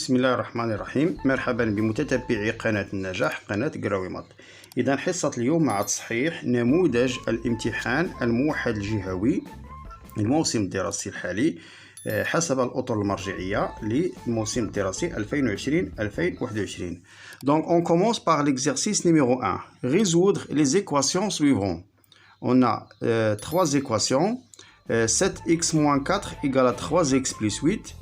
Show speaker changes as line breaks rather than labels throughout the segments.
بسم الله الرحمن الرحيم. مرحبا بمتتبعي قناة النجاح قناة قراوي. إذا حصة اليوم مع تصحيح نموذج الامتحان الموحد الجهوي الموسم الدراسي الحالي حسب الأطر المرجعية للموسم الدراسي 2020-2021. Donc on commence par l'exercice numéro 1. Résoudre les équations suivantes. On a trois équations. 7x moins 4 égale à 3x plus 8.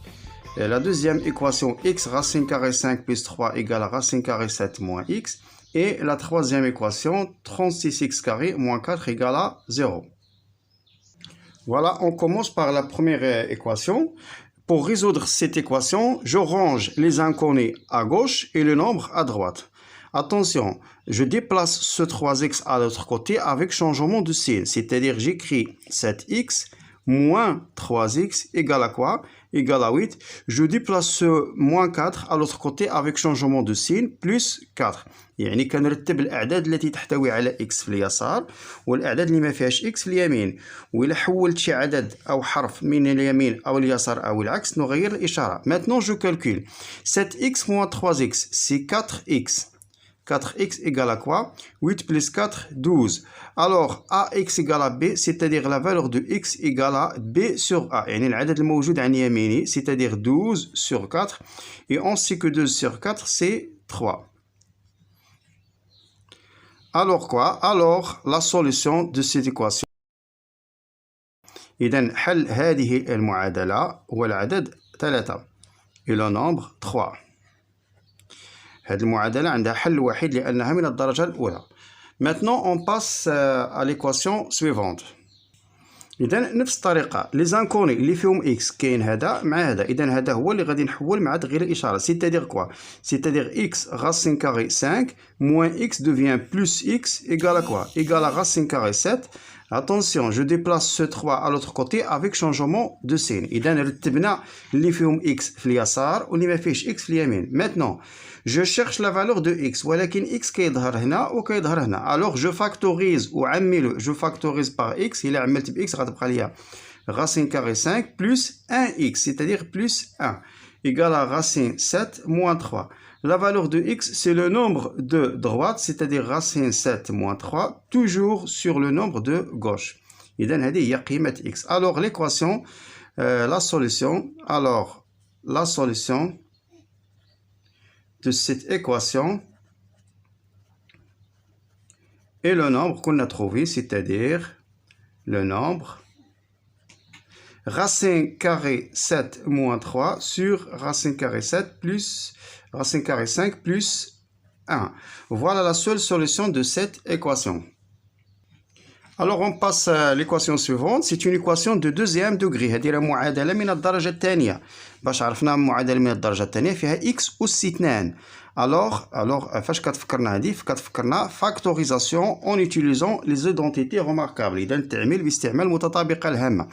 La deuxième équation, x racine carré 5 plus 3 égale à racine carré 7 moins x. Et la troisième équation, 36x carré moins 4 égale à 0. Voilà, on commence par la première équation. Pour résoudre cette équation, je range les inconnus à gauche et le nombre à droite. Attention, je déplace ce 3x à l'autre côté avec changement de signe. C'est-à-dire, j'écris 7x moins 3x égale à quoi? Égale à 8. Je déplace ce moins 4 à l'autre côté avec changement de signe plus 4. يعني كنرتب الأعداد التي تحتوي على x في اليسار والأعداد اللي ما فيهاش x في اليمين. وإلا حولت شي عدد أو حرف من اليمين أو اليسار أو العكس نغير الإشارة. Maintenant je calcule 7x moins 3x, c'est 4x. 4x égale à quoi? 8 plus 4, 12. Alors, ax égale à b, c'est-à-dire la valeur de x égale à b sur a. يعني العدد الموجود عن يميني, c'est-à-dire 12 sur 4. Et on sait que 12 sur 4, c'est 3. Alors quoi? Alors, la solution de cette équation. إذن حل هذه المعادلة هو العدد 3 et le nombre 3. هذه المعادلة عندها حل وحيد لأنها من الدرجة الأولى. Maintenant, on passe à l'équation suivante. إذا نفس الطريقة لي زانكوني اللي فيهم إكس كاين هذا مع هذا. إذا هذا هو اللي غادي نحول مع تغيير الإشارة. C'est-à-dire quoi? C'est-à-dire x racine carré 5 moins x devient plus x égale à quoi? Égale à racine carré 7. Attention, je déplace ce 3 à l'autre côté avec changement de signe. إذا رتبنا اللي فيهم x في اليسار واللي ما فيهش x في اليمين. Maintenant, je cherche la valeur de x ولكن x كيظهر هنا وكيظهر هنا. Alors je factorise وعمله. Je factorise par x. إلا عملت ب x غتبقى ليا racine carré 5 plus 1x, c'est-à-dire plus 1 égale à racine 7 moins 3. La valeur de x, c'est le nombre de droite, c'est-à-dire racine 7 moins 3, toujours sur le nombre de gauche. إذن هذه هي قيمة x. Alors l'équation, la solution, alors la solution de cette équation est le nombre qu'on a trouvé, c'est-à-dire le nombre racine carré 7 moins 3 sur racine carré 7 plus racine carré 5 plus 1. Voilà la seule solution de cette équation. Alors on passe à l'équation suivante. C'est une équation de deuxième degré. هذه معادلة من الدرجة الثانية. باش عرفنا معادلة من الدرجة الثانية فيها x أس 2. Alors فاش كتفكرنا هذه كتفكرنا factorisation en utilisant les identités remarquables. إذا التعميل باستعمال متطابقة الهامة.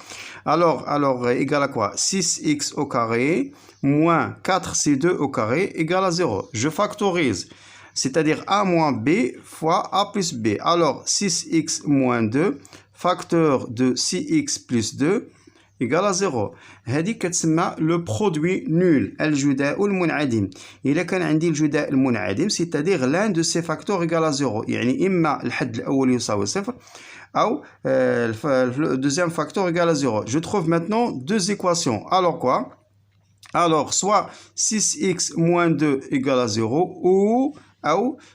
Alors égale à quoi? 6x au carré moins 4c2 au carré égale à 0. Je factorise. C'est-à-dire a moins b fois a plus b. Alors 6x moins 2 facteur de 6x plus 2 égale à 0. هذه كتسمى le produit nul, الجداء المنعدم. إلا كان عندي الجداء المنعدم c'est-à-dire l'un de ces facteurs égale à 0. يعني إما الحد الأول يساوي 0 أو le deuxième facteur égale à 0. Je trouve maintenant deux équations. Alors quoi? Alors soit 6x moins 2 égale à 0 ou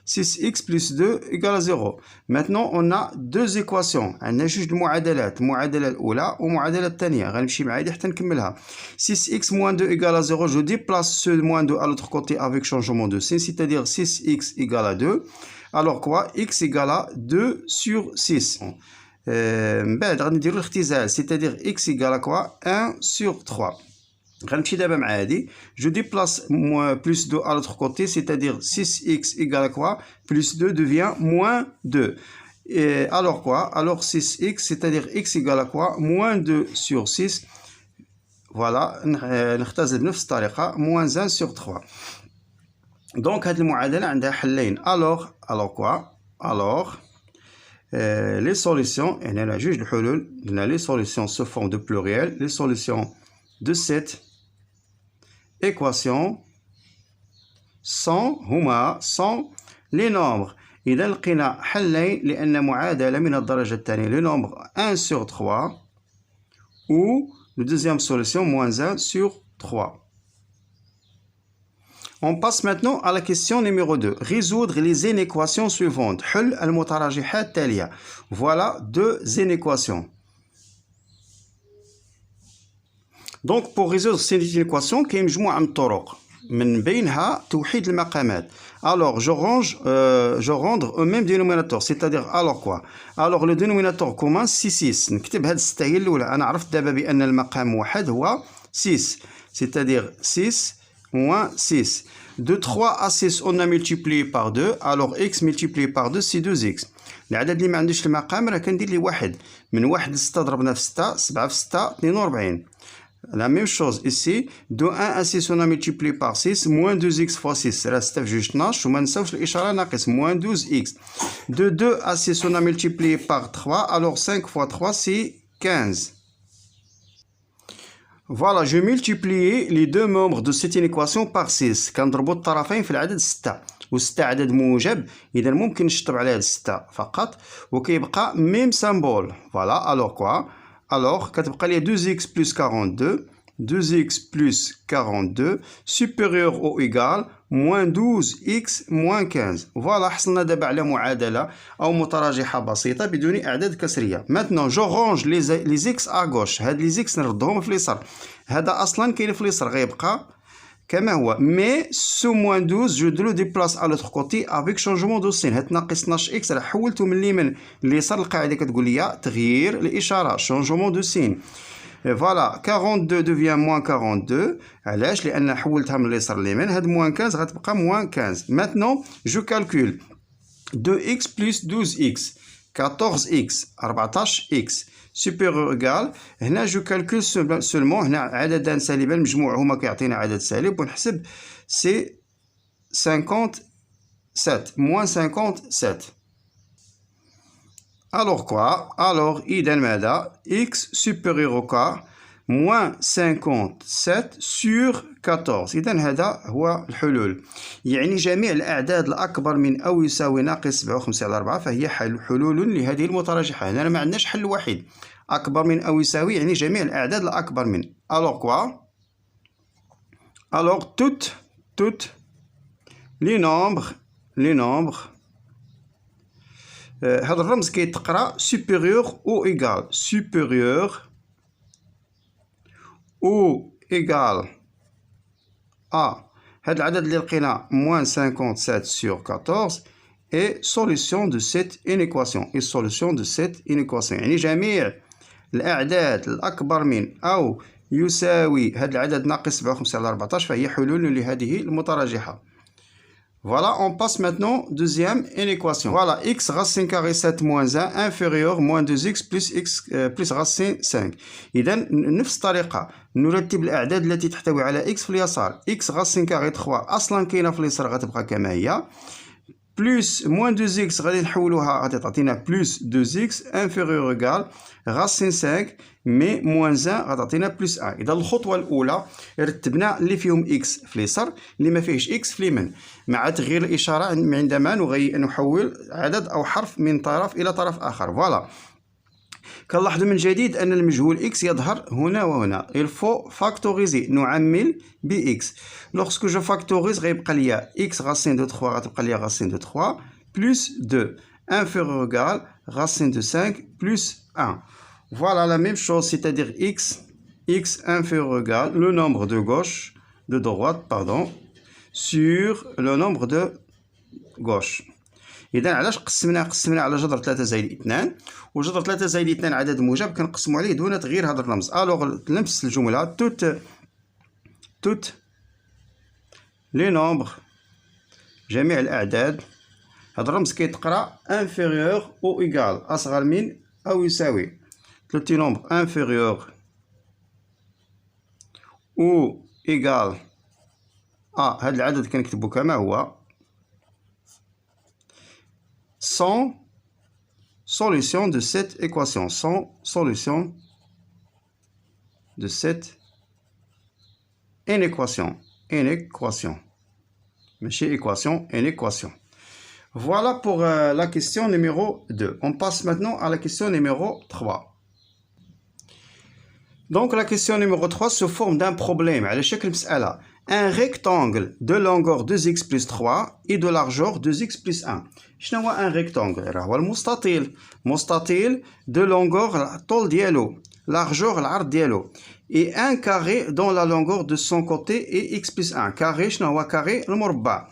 6x plus 2 égale à 0. Maintenant, on a deux équations. عندنا جوج المعادلات. المعادلة الأولى والمعادلة الثانية. غنمشي معايا حتى نكملها. 6x moins 2 égale à 0. Je déplace ce moins 2 à l'autre côté avec changement de signe. C'est-à-dire 6x égale à 2. Alors quoi? X égale à 2 sur 6. من بعد غنديرو الاختزال. C'est-à-dire x égale à quoi? 1 sur 3. Je déplace plus 2 à l'autre côté, c'est-à-dire 6x égale à quoi? Plus 2 devient moins 2. Et alors quoi? Alors 6x, c'est-à-dire x égale à quoi? Moins 2 sur 6. Voilà, نختزل بنفس الطريقة moins 1 sur 3. Donc هذه المعادلة عندها حلين. Alors quoi? Alors les solutions, et on a juge الحلول, les solutions se font de pluriel, les solutions de cette équation 100 هما 100 لي نومبر. إذا لقينا حلين لأن معادلة من الدرجة الثانية لي نومبر 1 sur 3 ou la deuxième solution moins 1 sur 3. On passe maintenant à la question numéro 2. Résoudre les inéquations suivantes. حل المتراجحات التالية. Voilà deux inéquations. Donc pour résoudre ces inéquations, كاين مجموعة من الطرق من بينها توحيد المقامات. Alors je rendre au même dénominateur, c'est-à-dire alors quoi? Alors le dénominateur commun c'est 6. نكتب هاد 6 هي الأولى. أنا عرفت دابا بأن المقام واحد هو 6, c'est-à-dire 6 moins 6. De 3 à 6 on a multiplié par 2, alors x multiplié par 2 c'est 2x. العدد اللي ما عندوش المقام راه كندير ليه واحد. من 1 ل 6 ضربنا في 6، 7 في 6 42. La même chose ici, de 1 à 6 on a multiplié par 6, moins 2x fois 6, راه 6 في 2 12 وما نساوش الإشارة ناقص, moins 12x. De 2 à 6 on a multiplié par 3, alors 5 fois 3 c'est 15. Voilà, je multiplie les deux membres de cette équation par 6. كنضربوا الطرفين في العدد 6. و6 عدد موجب، إذا ممكن نشطب على هاد 6 فقط وكيبقى ميم سامبول. فوالا ألوغ كوا؟ ألوغ كتبقى لي 2x plus 42 2x plus 42 supérieur ou égal moins 12x moins 15. فوالا حصلنا دابا على معادلة أو متراجحة بسيطة بدون أعداد كسرية. Maintenant je range les x à gauche. هاد les x نردهم في اليسار. هذا أصلا كاين في اليسار غيبقى كما هو. Mais ce moins 12 je le déplace à l'autre côté avec changement de signe. هاد ناقص 12x راه حولته من اليمين لليسار. القاعدة كتقول لي تغيير الإشارة changement de signe. Voilà, 42 devient moins 42. علاش؟ لأن حولتها من اليسار لليمين. هاد moins 15 غتبقى moins 15. Maintenant je calcule 2x plus 12x 14x 14x supérieur égal. هنا جو كالكول سولمون. هنا عددان سالبان مجموعهما كيعطينا عدد سالب ونحسب سي 57 moins 57. Alors quoi? Alors إذا ماذا؟ x supérieur au quart moins 57 sur 14. إذا هذا هو الحلول. يعني جميع الأعداد الأكبر من أو يساوي ناقص 57 على 4 فهي حلول لهذه المتراجحة. هنا ما عندناش حل وحيد. أكبر من أو يساوي يعني جميع الأعداد الأكبر من. Alors quoi? Alors toutes les nombres هذا الرمز كيتقرا supérieur ou égal supérieur ou égal à هذا العدد اللي لقينا moins 57 sur 14 et solution de cette inéquation يعني جميع الأعداد الأكبر من أو يساوي هذا العدد ناقص 57 على 14 فهي حلول لهذه المتراجحة. Voilà, on passe maintenant deuxième inéquation. Voilà, x racine carré 7 moins 1 inférieur moins 2x plus racine 5. إذا نفس الطريقة نرتب الأعداد التي تحتوي على x في اليسار. x racine carré 3 أصلا كاينة في اليسار غتبقى كما هي. plus moins 2x غادي نحولوها غادي تعطينا plus 2x inférieur égal racine 5 مي موان 1 غتعطينا بلس 1. إذا الخطوة الأولى رتبنا اللي فيهم إكس في اليسار اللي ما فيهش إكس في اليمين مع تغيير الإشارة عندما نحول عدد أو حرف من طرف إلى طرف آخر. فوالا كنلاحظوا من جديد أن المجهول إكس يظهر هنا وهنا. il faut factoriser نعمل ب إكس. lorsque je factorise غيبقى ليا إكس racine de 3 غتبقى ليا racine de 3 plus 2 inférieur égal racine de 5 plus 1. Voilà la même chose, c'est-à-dire x inférieur égal le nombre de droite, sur le nombre de gauche. إذا علاش قسمنا على جذر 3 زائد 2 وجذر 3 زائد 2 عدد موجب كنقسموا عليه دون تغيير هذا الرمز. الوغ نفس الجملة toutes les nombres جميع الأعداد هذا الرمز كيتقرا inférieur ou égal أصغر من أو يساوي. Le petit nombre inférieur ou égal هذا العدد كنكتبو كما هو sans solution de cette équation. Sans solution de cette inéquation. ماشي équation, une équation. Voilà pour la question numéro 2. On passe maintenant à la question numéro 3. Donc la question numéro 3 se forme d'un problème على شكل مسألة. Un rectangle de longueur 2x plus 3 et de largeur 2x plus 1. شنو هو un rectangle؟ راه هو المستطيل. مستطيل de longueur الطول ديالو، largeur العرض ديالو. Et un carré dont la longueur de son côté est x plus 1. carré شنو هو carré المربع.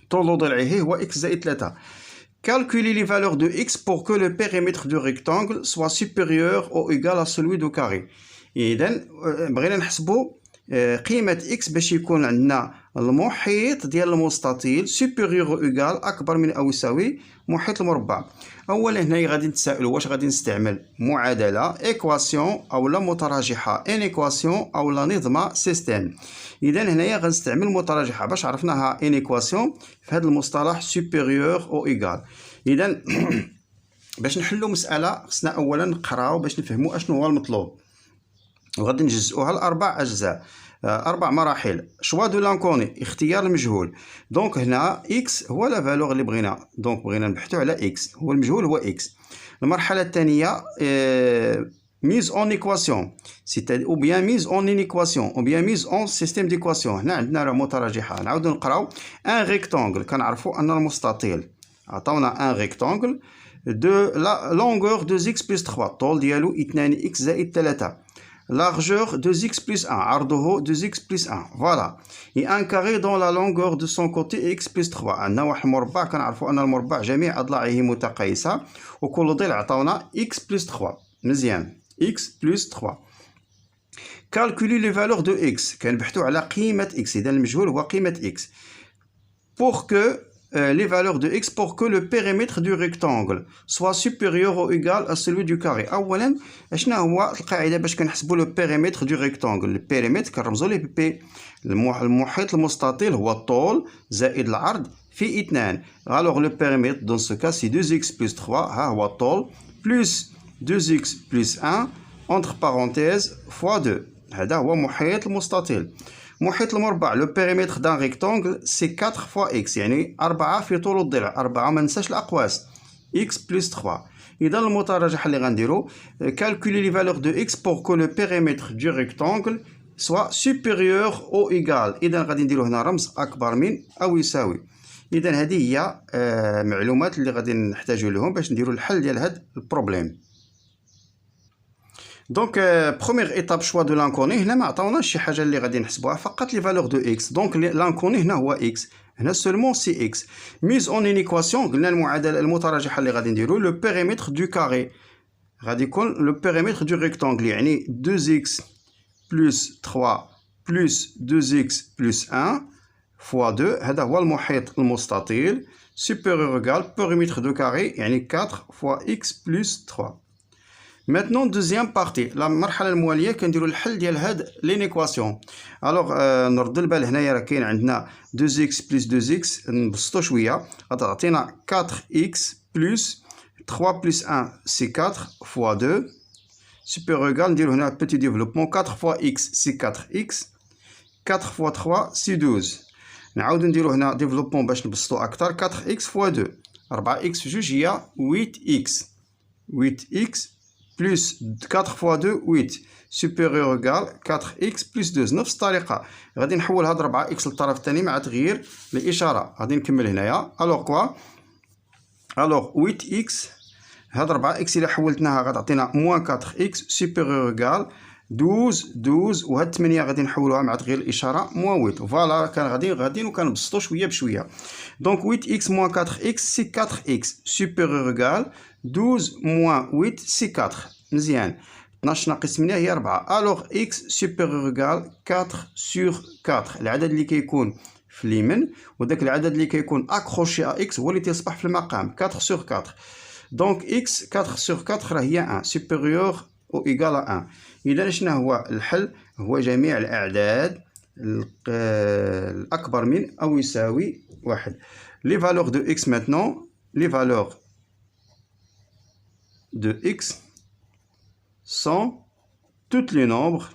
طول ضلعه هو x زائد 3. Calculez les valeurs de x pour que le périmètre du rectangle soit supérieur ou égal à celui du carré. إذا بغينا نحسبوا قيمة x باش يكون عندنا المحيط ديال المستطيل supérieur ou égal أكبر من أو يساوي محيط المربع. أولا هنا غادي نتسائلوا واش غادي نستعمل معادلة équation أو لا متراجحة ان équation أو لا نظمة سيستم. إذا هنايا غنستعمل متراجحة باش عرفناها ان équation في هذا المصطلح supérieur ou égal. إذا باش نحلوا مسألة خصنا أولا نقراو باش نفهموا أشنو هو المطلوب. وغادي نجزئوها لأربع أجزاء، أربع مراحل. شوا دو لانكوني، اختيار المجهول. دونك هنا إكس هو لا فالور اللي بغينا، دونك بغينا نبحثو على إكس، هو المجهول هو إكس. المرحلة الثانية ميز أون إيكواسيون، أو بيان ميز أون إن إيكواسيون، أو بيان ميز أون سيستيم ديكواسيون. هنا عندنا راه متراجحة. نعاودو نقراو أن ريكتونغل، كنعرفو أن المستطيل عطاونا أن ريكتونغل دو لا لونغور 2x بلس 3، الطول ديالو 2x زائد 3. Largeur 2x plus 1, عرضه 2x plus 1, voilà. Et un carré dont la longueur de son côté est x plus 3. عندنا واحد المربع كنعرفوا أن المربع جميع أضلاعه متقايسة وكل ضلع عطاونا x plus 3. مزيان x plus 3. Calculer les valeurs de x. كنبحثوا على قيمة x. إذا المجهول هو قيمة x. Pour que les valeurs de x pour que le périmètre du rectangle soit supérieur ou égal à celui du carré. أولا شنو هو القاعدة باش كنحسبوا لو périmètre du rectangle؟ البيريمتر كنرمزوا ليه بي. المحيط المستطيل هو الطول زائد العرض في 2. alors le périmètre dans ce cas c'est 2x plus 3 ها هو الطول plus 2x plus 1 entre parenthèses fois 2. هذا هو محيط المستطيل. محيط المربع لو بيريمتر دان ريكتونغل سي 4 فوا اكس، يعني 4 في طول الضلع، 4 ما ننساش الاقواس اكس بلس 3. اذا المتراجحه اللي غنديرو كالكولي لي فالور دو اكس بور كو لو بيريمتر دو ريكتونغل سوا سوبيريور او ايغال. اذا غادي نديرو هنا رمز اكبر من او يساوي. اذا هذه هي معلومات اللي غادي نحتاجو لهم باش نديرو الحل ديال هذا البروبليم. دونك بروميير ايتاب شوا دو لانكوني. هنا ما عطاوناش شي حاجه اللي غادي نحسبوها، فقط لي فالور دو اكس. دونك لانكوني هنا هو اكس، هنا سولمون سي اكس. ميز اون ان ايكواسيون، قلنا المعادله المتراجحه اللي غادي نديرو لو بيريمتر دو كاري غادي يكون لو بيريمتر دو ريكتونغل، يعني 2x بلس 3 بلس 2x بلس 1 فوا 2. هذا هو المحيط المستطيل supérieur égal périmètre de carré يعني 4 فوا x بلس 3. Maintenant deuxième partie، la المرحله المواليه كنديروا الحل ديال هاد لينيكواسيون. الوغ نرد البال هنايا راه كاين عندنا 2x بلس 2x، نبسطو شويه غتعطينا 4x بلس 3 بلس 1 سي 4 فوا 2 سوبير ايغال. نديرو هنا بيتي ديفلوبمون 4 فوا x سي 4x، 4 فوا 3 سي 12. نعاودو نديرو هنا ديفلوبمون باش نبسطو اكثر 4x فوا 2، 4x في جوج هي 8x، 8x plus 4 fois 2 8 supérieur égal 4x plus 2. نفس الطريقة غادي نحول هاد 4x للطرف الثاني مع تغيير الإشارة. غادي نكمل هنايا. الوغ كوا، الوغ 8x هاد 4x إلا حولتناها غتعطينا موان 4x supérieur égal 12 وهاد 8 غادي نحولوها مع تغيير الإشارة موان 8. فوالا كان غاديين وكنبسطو شوية بشوية. دونك 8x موان 4x سي 4x supérieur égal 12 moins 8 سي 4. مزيان 12 ناقص 8 هي 4. الوغ x supérieur égal 4 sur 4، العدد اللي كيكون في اليمين وداك العدد اللي كيكون اكروشي ا x هو اللي تصبح في المقام 4 sur 4. دونك x 4 sur 4 راه هي 1 supérieur او égal à 1. اذا شنو هو الحل؟ هو جميع الاعداد الاكبر من او يساوي 1. لي فالور دو x maintenant، لي فالور de x sont toutes les nombres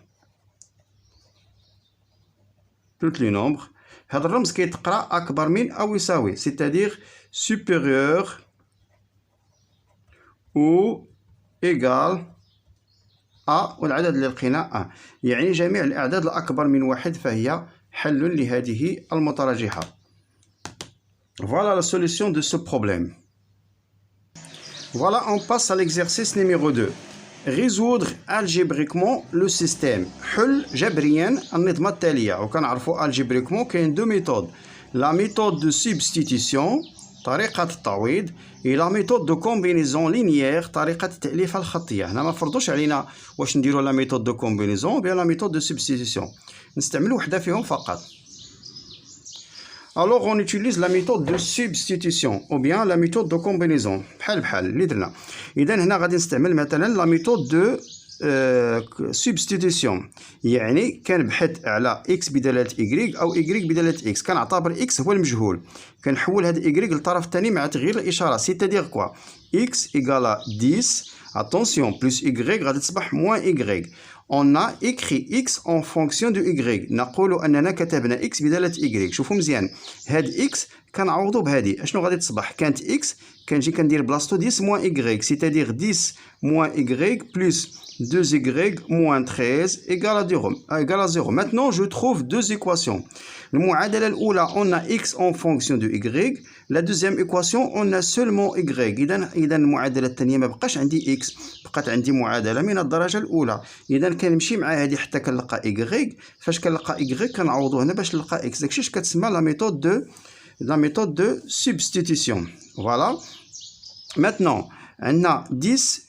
هذا الرمز كيتقرا اكبر من او يساوي c'est-à-dire supérieur ou égal a والعدد اللي لقينا a، يعني جميع الأعداد الأكبر من واحد فهي حل لهذه المتراجحة. Voilà la solution de ce problème. Voilà, on passe à l'exercice numéro 2. Résoudre algébriquement le système. حل جبريا النظمة التالية. وكنعرفوا algébriquement كاين دو ميثود. La méthode de substitution طريقة التعويض et la méthode de combinaison linéaire طريقة التأليفة الخطية. هنا ما فرضوش علينا واش نديرو la méthode de combinaison ou bien la méthode de substitution. نستعملوا وحدة فيهم فقط. Alors on utilise la méthode de substitution ou bien la méthode de combinaison بحال اللي درنا. إذا هنا غادي نستعمل مثلا la méthode de substitution، يعني كنبحث على x بدالة y أو y بدالة x. كنعتبر x هو المجهول، كنحول هاد y للطرف الثاني مع تغيير الإشارة. c'est-à-dire quoi x égale 10 attention plus y غادي تصبح moins y. On a écrit x en fonction de y. نقول أننا كتبنا x بدالة y. شوفوا مزيان، هاد x كنعوضو بهادي. اشنو غادي تصبح؟ كانت x كنجي كندير بلاصتو 10 moins y c'est-à-dire 10 moins y plus 2y moins 13 égale à 0. Maintenant, je trouve deux équations. المعادلة الأولى on a x en fonction de y. La deuxième équation on a seulement y. إذا المعادلة الثانية ما بقاش عندي x، بقات عندي معادلة من الدرجة الأولى. إذا كنمشي مع هذه حتى كنلقى y. فاش كنلقى y كنعوضو هنا باش نلقى x. داكشي اش كتسمى la méthode de substitution. Voilà. Maintenant, عندنا 10.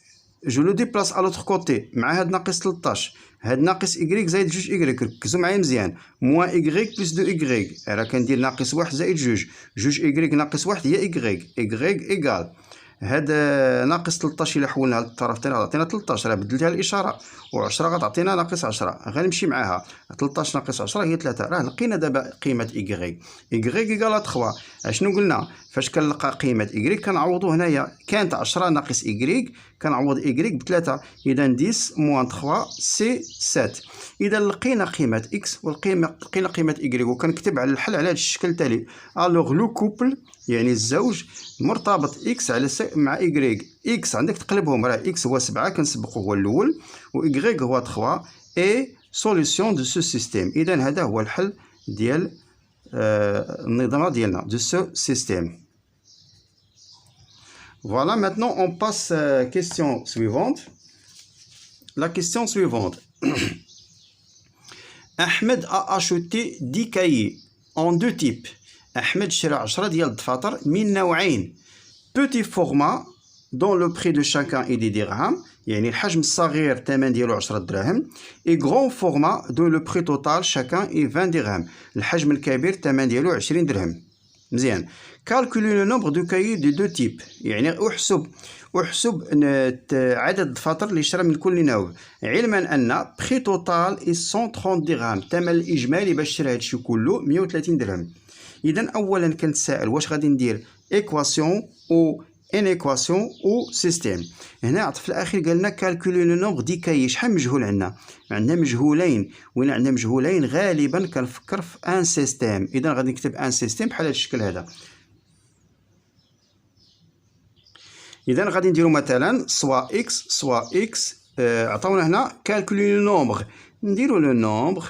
جو لو ديبلاس على لوتر كوتي مع هاد ناقص 13. هاد ناقص y زائد جوج y. ركزوا معايا مزيان. موان y بلس دو y. راه كندير ناقص واحد زائد جوج y ناقص واحد هي y إيكال. هاد ناقص 13 إلا حولناها للطرف الثاني غتعطينا 13، راه بدلتها الإشارة، و10 غتعطينا ناقص 10. غنمشي معاها 13 ناقص 10 هي 3. راه لقينا دابا قيمة y إيكال 3. اشنو قلنا؟ فاش كنلقى قيمة y كنعوضو هنايا. كانت 10 ناقص y كنعوض y ب3. إذا 10 موان 3 سي 7. إذا لقينا قيمة x لقينا قيمة y وكنكتب على الحل على هذا الشكل التالي. ألوغ لو كوبل يعني الزوج مرتبط x على مع y. x عندك تقلبهم، راه x هو 7 كنسبقو هو الأول و y هو 3 اي سوليسيون دو سو سيستيم. إذا هذا هو الحل ديال النظام ديالنا دو سو سيستيم. Voilà, maintenant on passe à la question suivante. La question suivante. Ahmed a acheté 10 cahiers en deux types. Ahmed شرا 10 ديال الدفاتر من نوعين. Petit format dont le prix de chacun est 10 dirhams، يعني الحجم الصغير الثمن ديالو 10 دراهم. Et grand format dont le prix total chacun est 20 dirhams، الحجم الكبير الثمن ديالو 20 درهم. مزيان. Calculer le nombre de cahiers de deux types، يعني احسب عدد الدفاتر اللي شرا من كل نوع، علما ان prix total est 130 درهم، الثمن الاجمالي باش شرا هادشي كله 130 درهم. اذا اولا كنتسائل واش غادي ندير ايكواسيون او ان ايكواسيون او سيستيم. هنا عطف الاخير قال لنا كالكولي لو نومبر دي كاي. شحال مجهول عندنا مجهولين. وين عندنا مجهولين غالبا كنفكر في ان سيستيم. اذا غادي نكتب ان سيستيم بحال هذا الشكل هذا. اذا غادي نديرو مثلا سوا اكس سوا اكس. عطاونا هنا كالكولي لو نومبر، نديرو لو نومبر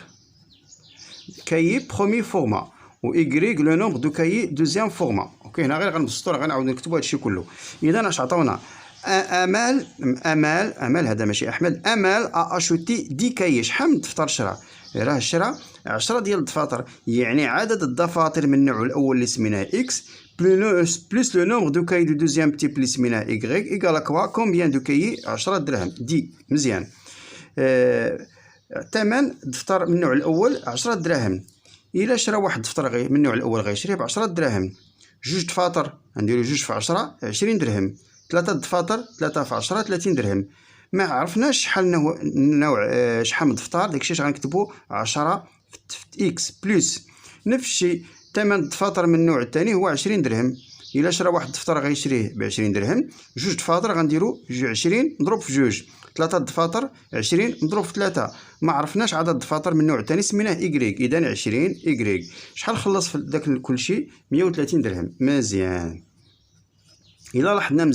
كاي برومي فورما و إيكغيك لو نومبر دو كايي دوزيام فورما. اوكي هنا غير غنبسطو، غنعاود نكتبو هادشي كله. اذا اش عطاونا؟ امال هذا ماشي احمد. امال اشوتي 10 كايي. شحال من دفتر شرا؟ راه شرا 10 ديال الدفاتر، يعني عدد الدفاتر من النوع الاول اللي سميناه اكس بلس لو نومبر دو كايي دو دوزيام تيب اللي سميناه إيكغيك إيكال كوا كومبيان دو كايي 10 درهم دي. مزيان. ثمن دفتر من النوع الاول 10 دراهم. إلا شرا واحد دفتر من النوع الأول غيشريه ب10 دراهم. جوج دفاتر غنديرو جوج في 10 20 درهم. 3 دفاتر 3 في 10 30 درهم. ما عرفناش شحال نوع شحال من دفتر، داكشي اش غنكتبو 10 في اكس بلس نفس الشيء ثمن الدفاتر من النوع الثاني هو 20 درهم الا شرا واحد الدفتر غيشريه ب 20 درهم، جوج دفاتر غنديرو 20 مضروب في جوج، 3 دفاتر 20 مضروب في 3. ما عرفناش عدد الدفاتر من النوع الثاني سميناه إيكغيك، إذا 20 إيكغيك. شحال خلص في داك كلشي؟ 130 درهم. مزيان. إلا لاحظنا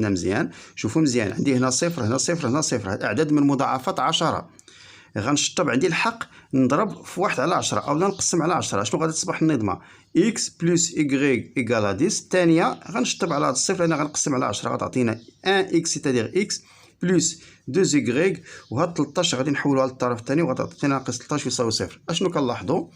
مزيان، شوفوا مزيان، عندي هنا صفر هنا صفر هنا صفر، هاد أعداد من مضاعفات 10. غنشطب عندي الحق نضرب في 1 على 10 أولا نقسم على 10. شنو غادي تصبح النظمة؟ إكس بلس إيكغيك إيكال 10. الثانية غنشطب على هاد الصفر لأن غنقسم على 10 غتعطينا 1 إكس سيتادير إكس بلس 2 إيكغيك، وهاد 13 غادي نحولوها للطرف الثاني وغتعطينا ناقص 13 يساوي صفر. أشنو كنلاحظوا؟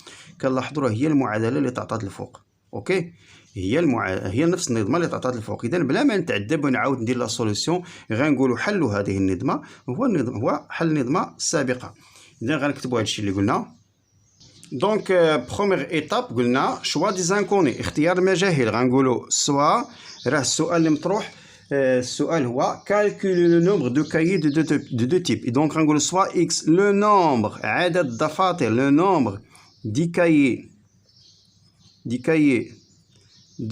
راه هي المعادلة اللي تعطات الفوق. أوكي، هي نفس النظمه اللي تعطات الفوق. اذا بلا ما نتعذب ونعاود ندير لا سوليسيون، غنقولوا حل هذه النظمه هو حل النظمه السابقه. اذا غنكتبوا هذا الشيء اللي قلنا. دونك بروميير ايتاب قلنا شوا دي زانكوني، اختيار المجاهيل. غنقولوا سوا، راه السؤال اللي مطروح السؤال هو كالكولي لو نومبر دو كايي دو تيب. دونك غنقولوا سوا اكس لو نومبر عدد الدفاتر، لو نومبر دي كايي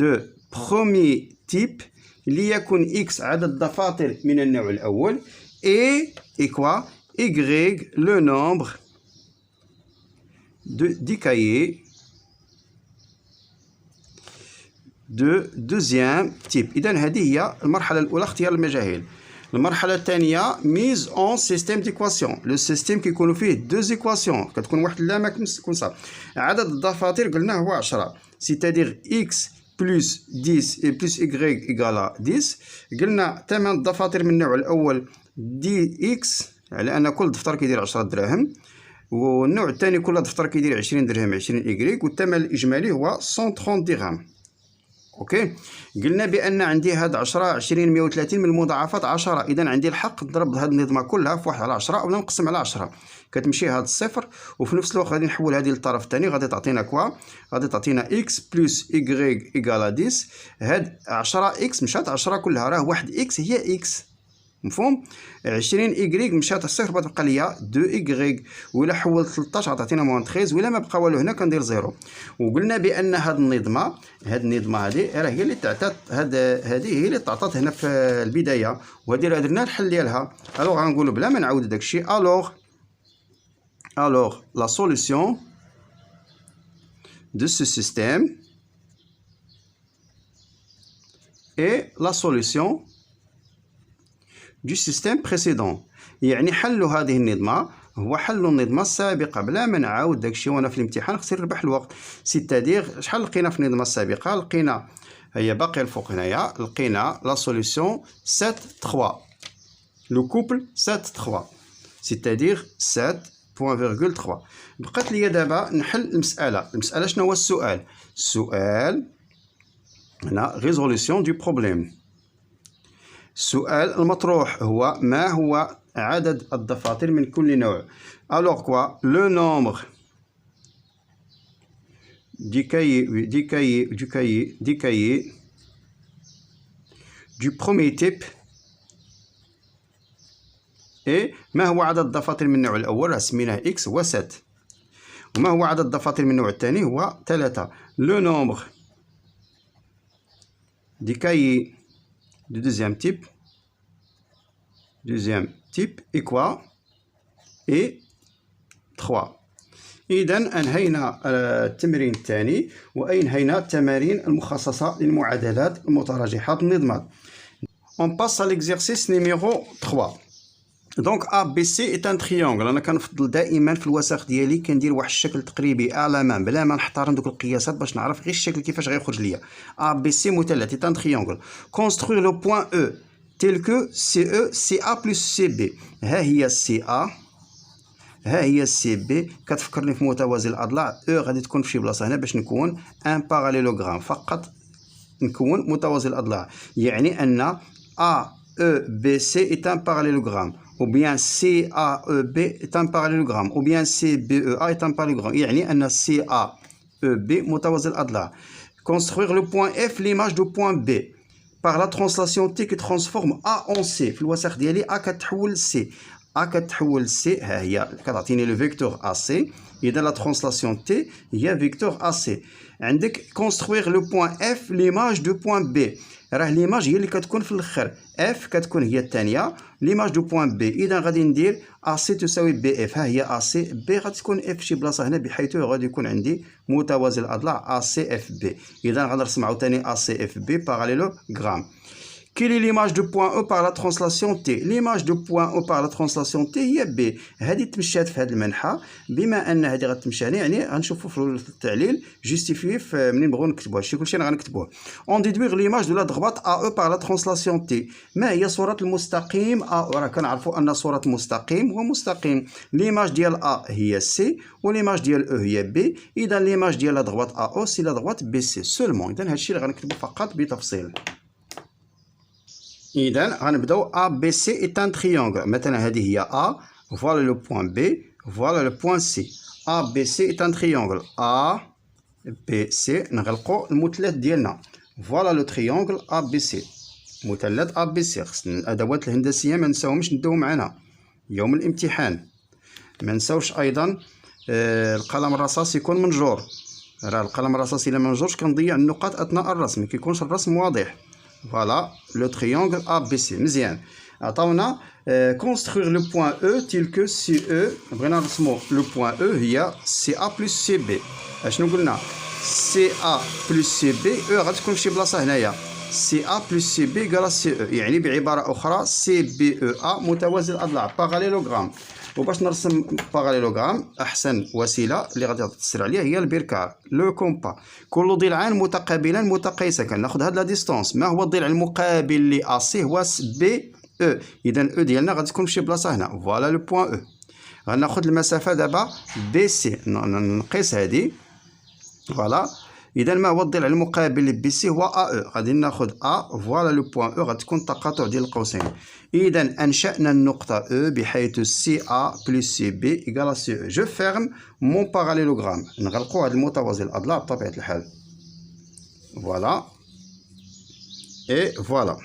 de premier type ليكن x عدد الدفاتر من النوع الأول et quoi y le nombre de cahiers de deuxième type. إذن هذه هي المرحلة الأولى، اختيار المجاهيل. المرحلة الثانية ميز اون سيستيم ديكواسيون. لو سيستيم كيكونوا فيه دو زيكواسيون، كتكون واحد لا ما كتكون صعب. عدد الدفاتر قلنا هو 10، سيتادير x بلس 10 بلس إيكغيك إيكالا 10. قلنا ثمن الدفاتر من النوع الأول دي إكس، على أن كل دفتر كيدير 10 دراهم، والنوع الثاني كل دفتر كيدير 20 درهم 20 إيكغيك، والثمن الإجمالي هو 130 درهم. اوكي، قلنا بان عندي هاد 10 20 130 من المضاعفات 10. اذا عندي الحق نضرب هاد النظمه كلها في 1 على 10 اولا نقسم على 10. كتمشي هاد الصفر، وفي نفس الوقت غادي نحول هذه للطرف الثاني، غادي تعطينا كوا؟ غادي تعطينا اكس بلس إيكغيك إيكال 10. هاد 10 اكس مشات 10 كلها، راه واحد اكس هي اكس، مفهوم؟ 20 إيكغيك مشات الصفر، بتبقى ليا 2 إيكغيك، وإلا حولت 13 غتعطينا موان 13، وإلا ما بقى والو هنا كندير زيرو. وقلنا بأن هاد النظمة هادي راه هي اللي تعطات هذه هي اللي تعطات هنا في البداية، وهذه راه درنا الحل ديالها. ألوغ غنقولوا بلا ما نعاود داكشي، ألوغ لا سوليسيون دو سو سيستيم إي لا سوليسيون du système précédent. يعني حل هذه النظمة هو حل النظمة السابقة. بلا ما نعاود داكشي وانا في الامتحان خصني نربح الوقت. سيتادير شحال لقينا في النظمة السابقة؟ لقينا هي باقي الفوق هنايا، لقينا لا سوليسيون 7 3 لو كوبل 7 3 سيتادير 7.3. بقات لي دابا نحل المسألة. شنو هو السؤال هنا؟ ريزوليسيون دو بروبليم. السؤال المطروح هو ما هو عدد الدفاتر من كل نوع؟ alors quoi le nombre du cahier du premier type et ما هو عدد الدفاتر من النوع الأول؟ راه سميناه x هو 7، وما هو عدد الدفاتر من النوع الثاني؟ هو 3. le nombre du cahier du deuxième type est quoi? et 3. إذا أنهينا التمرين الثاني، وأنهينا التمارين المخصصة للمعادلات المتراجحات النظمات. On passe à l'exercice numéro 3. دونك ABC est un triangle. انا كنفضل دائما في الوساخ ديالي كندير واحد الشكل تقريبي على بلا ما نحترم دوك القياسات باش نعرف غير الشكل كيفاش غيخرج ليا. ABC مثلث est un triangle. Construire le point E tel que CE CA plus CB. ها هي CA، ها هي CB. كتفكرني في متوازي الاضلاع. E غادي تكون في شي بلاصه هنا باش نكون ان باراليلوغرام، فقط نكون متوازي الاضلاع. يعني ان AEBC est un parallélogramme، ou bien CAEB est un parallélogramme، ou bien CBEA est un parallélogramme. يعني أن CAEB متوازي الأضلاع. Construire le point F l'image du point B par la translation T qui transforme A en C. في الوساخ ديالي A كتحول C. A كتحول سي ها هي كتعطيني لو فيكتور أ سي. إذا لا ترانسلاسيون تي هي فيكتور أ سي. عندك كونسترويغ لو بوان اف ليماج دو بوان بي. راه ليماج هي اللي كتكون في الاخر، اف كتكون هي الثانيه ليماج دو بوان بي. اذا غادي ندير ا سي تساوي بي اف. ها هي ا سي، بي غادي تكون اف شي بلاصه هنا، بحيث غادي يكون عندي متوازي الاضلاع ا سي اف بي. اذا غنرسم عاوتاني ا سي اف بي باراليلوغرام. Quelle est l'image de point E par la translation T? L'image de point E par la translation T هي B. هذه تمشات في هذه المنحى. بما ان هذه غتمشى هنا يعني غنشوفوا في التعليل جوستيفيي منين نبغيو نكتبوها. هادشي كلشي راه غنكتبوه. On déduire l'image de la droite AE par la translation T. ما هي صورة المستقيم A؟ راه كنعرفوا ان صورة المستقيم هو مستقيم. l'image ديال A هي C والimage ديال E هي B. اذا l'image ديال la droite AO سي la droite BC seulement. اذا هادشي اللي غنكتبو فقط بتفصيل. إذا غنبداو A B C est un triangle. مثلا هذه هي A، voilà le point B، voilà le point C. A B C est un triangle. A B C نغلقوا المثلث ديالنا. voilà le triangle A B C. مثلث A B C. خصنا الأدوات الهندسية ما نساوهمش ندوو معنا يوم الامتحان. ما نساوش أيضا القلم الرصاص يكون منجور. راه القلم الرصاص إلا ما منجورش كنضيع النقاط أثناء الرسم، ما كيكونش الرسم واضح. Voilà le triangle ABC. مزيان. عطاونا construire le point E tel que CE. بغينا نرسمو le point E هي CA plus CB. اشنو قلنا؟ CA plus CB E غادي تكون في شي بلاصة هنايا. CA plus CB égale CE. يعني بعبارة أخرى CBEA متوازي الأضلاع باراليلوغرام. وباش نرسم باراليلوغرام احسن وسيله اللي غادي تسير عليها هي البركار لو كومبا. كل ضلعان متقابلان متقايسان. كناخذ هاد لا ديستونس. ما هو الضلع المقابل ل ا سي؟ هو بي او. اذا او ديالنا غادي تكون في شي بلاصه هنا. فوالا لو بوين او. غناخذ المسافه دابا بي سي نقيس هذه. فوالا. إذا ما هو الضلع المقابل لبي سي؟ هو أ أو. غادي ناخذ أ. فوالا لو بوين أو. غتكون تقاطع ديال القوسين. إذا أنشأنا النقطة أو بحيث سي أ بلس سي بي إيكال سي أو. جو فيرم مون باراليلوغرام. نغلقوا هاد المتوازي الأضلاع بطبيعة الحال. فوالا إي فوالا.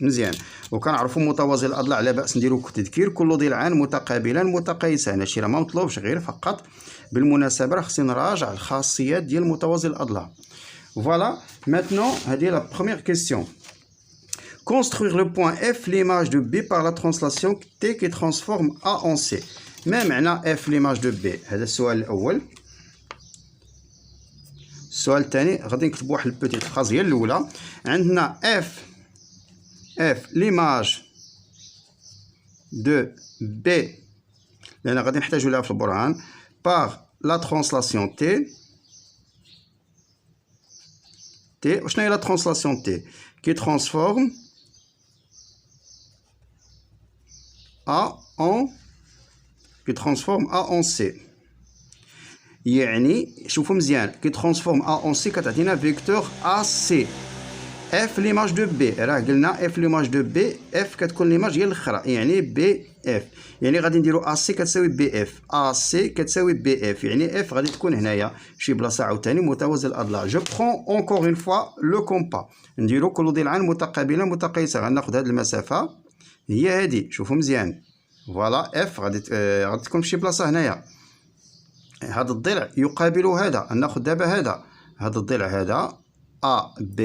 مزيان. وكنعرفوا متوازي الأضلاع لا بأس نديرو تذكير كل ضلعان متقابلان متقايسان. هادشي راه ما مطلوبش، غير فقط بالمناسبة راه خصني نراجع الخاصيات ديال متوازي الأضلاع. فوالا. ماتنون هذه لا بروميير كيسيون. Construire le point F l'image de B par la translation T qui transforme A en C. ما معنى F l'image de B؟ هذا السؤال الأول. السؤال الثاني غادي نكتب واحد البوتيت فراز هي الأولى. عندنا F l'image de B لأن غادي نحتاجو لها في البرهان par la translation T. وشنو هي la translation T؟ qui transforme A en C. يعني شوفوا مزيان كي ترانسفورم A en C كتعطينا فيكتور AC. F l'image de B. راه قلنا F l'image de B. F كتكون ليماج هي الاخرى يعني BF. يعني غادي نديرو AC كتساوي BF. AC كتساوي BF. يعني F غادي تكون هنايا شي بلاصه عاوتاني متوازي الاضلاع. جو برون اونكور اون فوا لو كومبا. نديرو كل ضلعان متقابلان متقايسان. غناخذ هاد المسافه هي هادي. شوفوا مزيان. فوالا F غادي تكون في شي بلاصه هنايا. هذا الضلع يقابل هذا. ناخذ دابا هذا الضلع هذا AB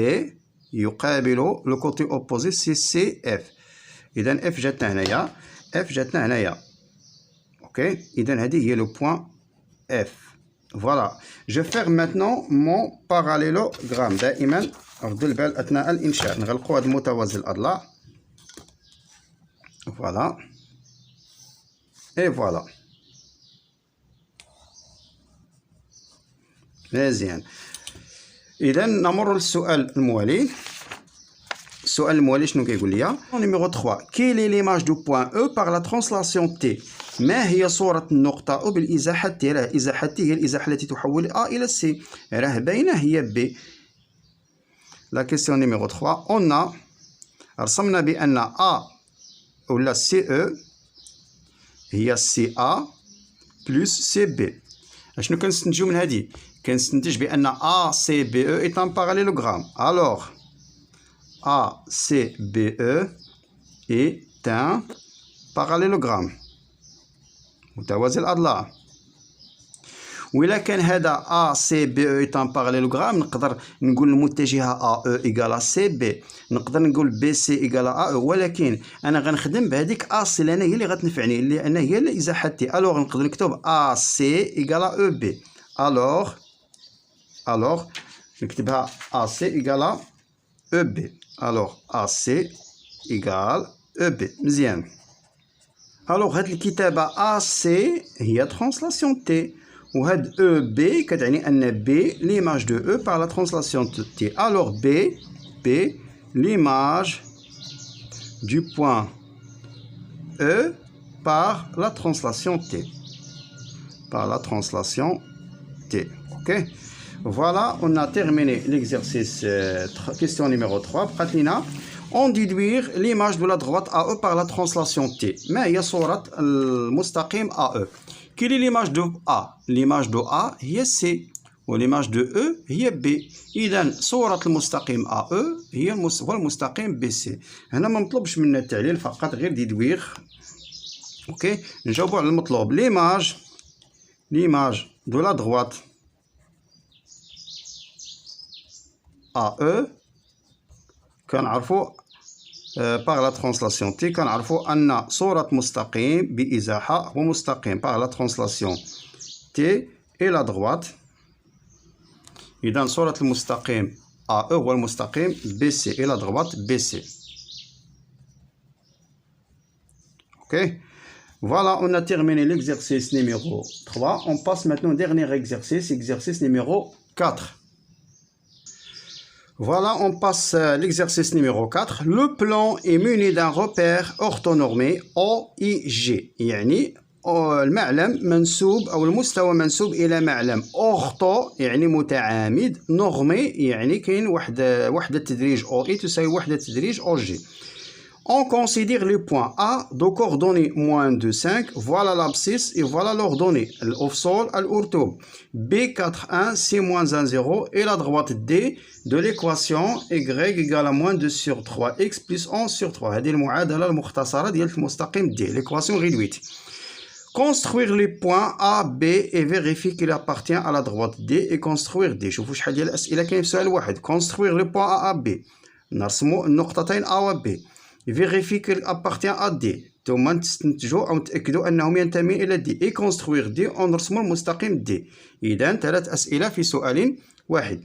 يقابل لو كوتي اوبوزي سي اف. اذا اف جاتنا هنايا. اوكي. اذا هذه هي لو بوين اف. فوالا. جو فيغ ماتنون مون باراليلوغرام. دائما ردوا البال اثناء الانشاء. نغلقوا هذا المتوازي الاضلاع. فوالا اي فوالا. مزيان. إذا نمر للسؤال الموالي. السؤال الموالي شنو كيقول لي؟ نيميرو 3. كيل اي ليماج دو بوين او باغ لا ترانسلاسيون تي. ما هي صورة النقطة او بالازاحة تي؟ راه ازاحة تي هي الازاحة التي تحول ا الى سي. راه باينة هي بي. لا كيسيون نيميرو 3. اون رسمنا بان ا ولا سي او هي سي ا بلس سي بي. اشنو كنستنتجو من هذه؟ كنستنتج بان ACBE est un parallélogramme. Alors ACBE est un باراليلوغرام متوازي الأضلاع. وإلا كان هذا A C B E إيطان باراليلوغرام نقدر نقول المتجهة A E إيكالا C B، نقدر نقول B C إيكالا A E، ولكن أنا غنخدم بهذيك A C لأن هي اللي غتنفعني، لأن هي اللي إزاحة تي. ألوغ نقدر نكتب A C إيكالا E B. ألوغ نكتبها A C إيكالا E B. ألوغ A C إيكال E B. مزيان. ألوغ هاد الكتابة A C هي ترانسلاسيون تي، وهاد E B كتعني أن B l'image de E par la translation de T. Alors B l'image du point E par la translation T. Par la translation T. Ok. Voilà, on a terminé l'exercice question numéro 3. Pratlina. On déduire l'image de la droite AE par la translation T. ما هي صورة المستقيم AE؟ Quelle est l'image de A؟ L'image de A هي C، والimage de E هي B. إذا صورة المستقيم AE هو المستقيم BC. هنا ما مطلوبش منا التعليل، فقط غير ديدوير. اوكي، نجاوبوا على المطلوب. l'image de la droite AE كنعرفوا par la translation T كنعرفوا أن صورة مستقيم بإزاحة هو مستقيم par la translation T et la droite. إذا صورة المستقيم AE هو المستقيم BC et la droite BC. Ok. Voilà, on a terminé l'exercice numéro 3. On passe maintenant au dernier exercice, exercice numéro 4. Voilà, on passe à l'exercice numéro 4. Le plan est muni d'un repère orthonormé OIG. يعني المعلم منسوب أو المستوى منسوب إلى معلم. أورتو يعني متعامد. نورمي يعني كاين وحدة تدريج OI تساوي وحدة تدريج OG. On considère les points A de coordonnées -2, 5, voilà l'abscisse et voilà l'ordonnée. L'off-sol, l'ourtoub. B4, 1, C-1, 0 et la droite D de l'équation Y égale à -2 sur 3x plus 11 sur 3. هذه المعادلة المختصرة ديال المستقيم D, l'équation réduite. Construire les points A, B et vérifier qu'il appartient à la droite D et construire D. شوفوا شحال ديال الأسئلة كاين في سؤال واحد. Construire les points A, B. نرسموا النقطتين A و B. Vérifier qu'il appartient à D. ثم نستنتجوا أو نتأكدوا أنهم ينتمي إلى D. Et construire D. ونرسموا المستقيم D. إذا 3 أسئلة في سؤال واحد.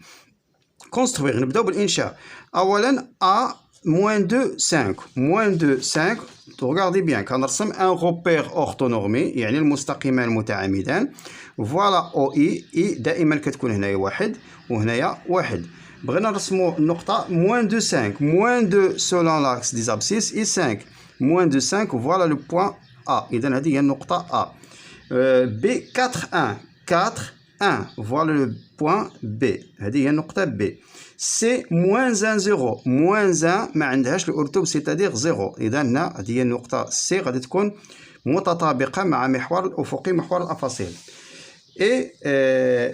Construire. نبداو بالإنشاء. أولا A -2 5. -2 5. Regardez bien. كنرسم un repère orthonormé يعني المستقيمان المتعامدان. Voilà OI. I دائما كتكون هنايا واحد وهنايا واحد. بغينا نرسمو النقطة -2 5. -2 selon l'axe des abscisses et 5. -2 5 voilà le point A. إذا هذه هي النقطة A. B 4 1. 4 1 voilà le point B. هذه هي النقطة B. C -1 0. -1 ما عندهاش الأرتوب c'est-à-dire 0. إذا هنا هذه هي النقطة C غادي تكون متطابقة مع محور الأفقي محور الأفاصيل. اي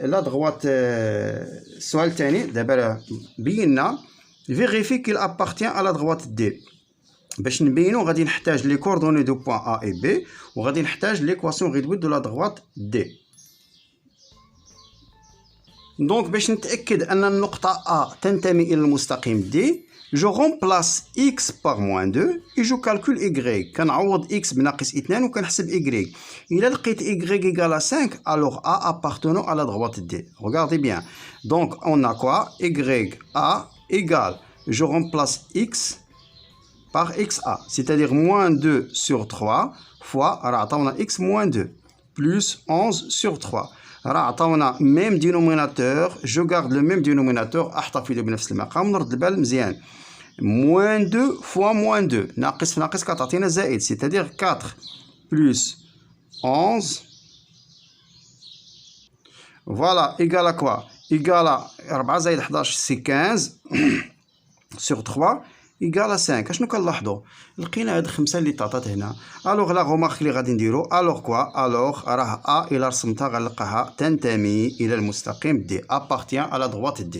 لا دغوات السؤال الثاني دابا بينا فيغيفي كيل ابارتيان على دغوات دي. باش نبينو غادي نحتاج لي كوردوني دو بوين ا اي بي وغادي نحتاج ليكواسيون ريدويت دو لا دغوات دي. دونك باش نتاكد ان النقطه ا تنتمي الى المستقيم دي جو remplace x par -2 et je calcule y. كنعوض x بناقص 2 وكنحسب y. إلا لقيت y égale à 5 alors a appartenant à la droite D. Regardez bien. Donc on a quoi? y a égale, je remplace x par xa, c'est-à-dire -2 sur 3 fois راه عطاونا x -2 plus 11 sur 3. راه عطاونا même dénominateur, je garde le même dénominateur احتفظ بنفس المقام نرد البال مزيان. -2 fois -2 ناقص في ناقص كتعطينا زائد c'est-à-dire 4 plus 11 voilà égal à quoi? égal à 4 زائد 11 c'est 15 sur 3 égal à 5. اشنو كنلاحظوا؟ لقينا هاد 5 اللي تعطات هنا. الوغ لا غومارك اللي غادي نديرو الوغ كوا الوغ راه ا الى رسمتها غنلقاها تنتمي الى المستقيم دي appartient à la droite D.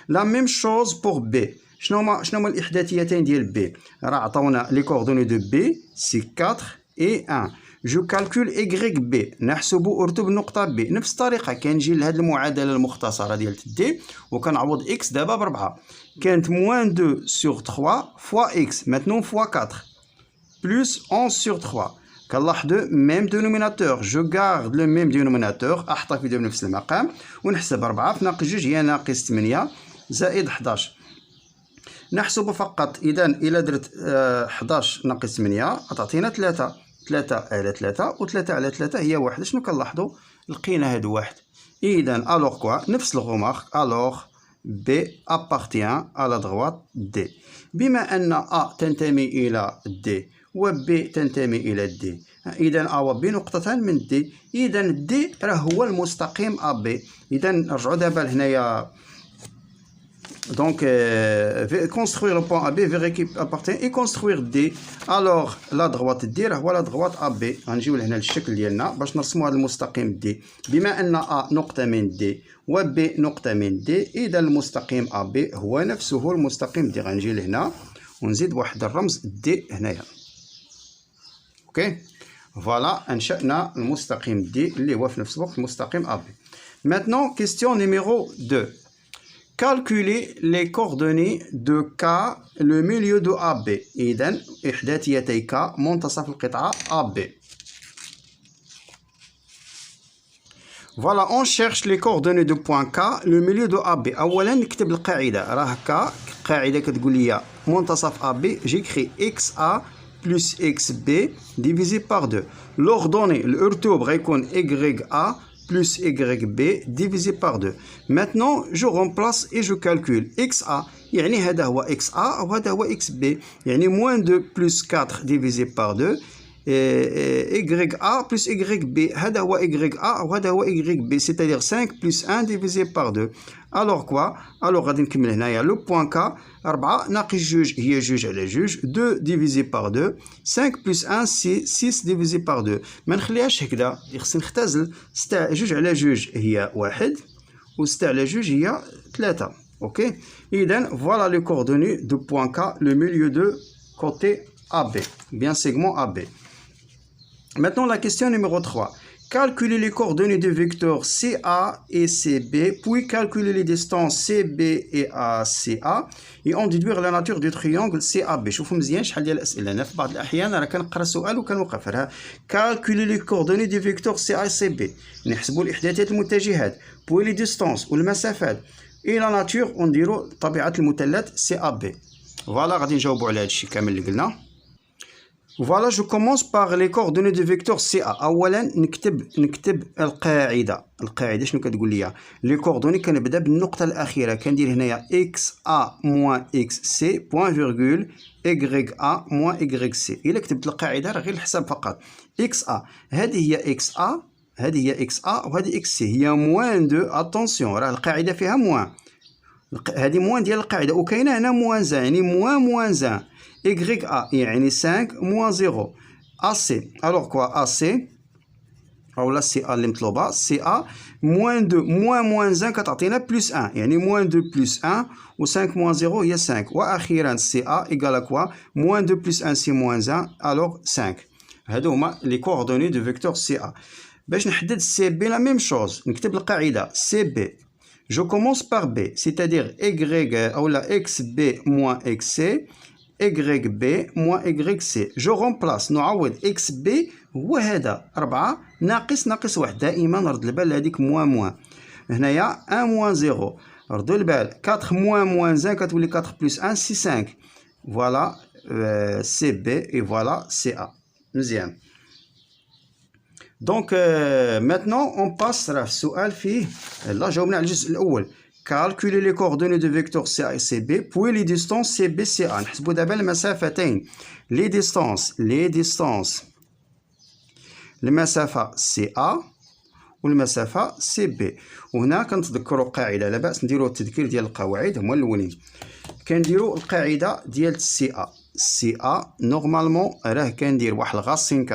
la même chose pour B. شنو هما الإحداثيتين ديال B؟ راه عطاونا لي كوردوني دو B سي 4 et 1. Je calcule YB. نحسب أرتب نقطة B. نفس الطريقة كنجي لهاد المعادلة المختصرة ديال D وكنعوض X دابا ب4. كانت moins 2 sur 3 fois X. Maintenant fois 4. Plus 11 sur 3. كنلاحظوا même dénominateur. Je garde le même dénominateur. أحتفظ بنفس المقام ونحسب 4 في ناقص 2 هي ناقص 8 زائد 11. نحسب فقط إذا درت 11 ناقص 8 غتعطينا 3 على 3 و 3 على 3 هي 1. شنو كنلاحظوا؟ لقينا هاد 1. إذا ألوغ كوا نفس الغومارك ألوغ B appartient à la droite D. بما أن A تنتمي إلى D و B تنتمي إلى D إذا A و B نقطتان من D. إذا D راه هو المستقيم AB. إذا نرجعوا دابا لهنايا. Donc, construire le point AB vers qui appartient et construire D. Alors, la droite D هو la droite AB. غنجيو لهنا للشكل ديالنا باش نرسموا هذا المستقيم D. بما أن A نقطة من D و B نقطة من D إذا المستقيم AB هو نفسه المستقيم D. غنجي لهنا ونزيد واحد الرمز D هنايا. أوكي. فوالا أنشأنا المستقيم D اللي هو في نفس الوقت المستقيم AB. Maintenant, question numéro 2. Calculer les coordonnées de K, le milieu de AB. إذن إحداثيتي K منتصف القطعة AB. Voilà, on cherche les coordonnées de point K, le milieu de AB. أولا نكتب القاعدة. راه K قاعدة كتقول لي منتصف AB. J'écris XA plus XB divisé par 2. L'ordonnée, الأرتوب غيكون YA plus YB divisé par 2. Maintenant, je remplace et je calcule. XA, يعني هذا هو XA وهذا هو XB. يعني moins 2 plus 4 divisé par 2. YA plus YB. هذا هو YA وهذا هو YB. C'est-à-dire 5 plus 1 divisé par 2. Alors quoi? Alors غادي نكمل هنايا. Le point K 4 ناقص 2 هي 2 على 2. 2 divisé par 2. 5 plus 1 c'est 6 divisé par 2. ما نخليهاش هكذا. خصني نختزل. 2 على 2 هي 1 و 6 على 2 هي 3. Ok. إذن voilà les coordonnées du point K, le milieu de côté AB. Bien segment AB. Maintenant la question numéro 3. Calculer les coordonnées des vecteurs CA et CB, puis calculer les distances CB et ACA et en déduire la nature du triangle CAB. شوفوا مزيان شحال ديال الأسئلة. أنا في بعض الأحيان راه كنقرا السؤال وكنوقفها. Calculer les coordonnées des vecteurs CA et CB. نحسبوا الإحداثيات المتجهات. puis les distances والمسافات. et la nature ونديروا طبيعة المثلث CAB. فوالا غادي نجاوبوا على هذا الشيء كامل اللي قلنا. Voilà, je commence par les coordonnées du vecteur CA. أولا نكتب القاعدة شنو كتقول لي؟ لي كوردوني كنبدا بالنقطة الأخيرة كندير هنايا XA moins XC point virgule YA moins YC. إلا كتبت القاعدة راه غير الحساب فقط. XA هذه هي XA وهذه XC هي moins 2. attention راه القاعدة فيها موان. هذه موان ديال القاعدة وكاينة هنا موان زان يعني موان زان. YA يعني 5 moins 0. AC alors quoi AC أو لا CA اللي مطلوبة CA moins 2 moins 1 كتعطينا plus 1 يعني moins 2 plus 1 و 5 moins 0 هي 5 وأخيرا CA égale à quoi moins 2 plus 1 c'est moins 1 alors 5. هادو هما les coordonnées du vecteur CA. باش نحدد CB la même chose نكتب القاعدة CB. Je commence par B c'est-à-dire Y أو لا XB moins XC YB moins YC. Je remplace نعوض XB هو هذا 4 ناقص 1 دائما نرد البال لهذيك موان هنايا 1 moins 0 ردوا البال 4 moins 1 كتولي 4 plus 1 c'est 5. Voilà CB et voilà CA. مزيان. Donc maintenant on passe راه السؤال فيه لا جاوبنا على الجزء الأول. Calculer les coordonnées de vecteurs CA et CB, puis les distances CB, CA. نحسبوا دابا المسافتين. Les distances. المسافة CA والمسافة CB. وهنا كنتذكروا قاعدة لا بأس نديروا التذكير ديال القواعد هما الأولين. كنديروا القاعدة ديال CA. CA نورمالمون راه كندير واحد الغاسين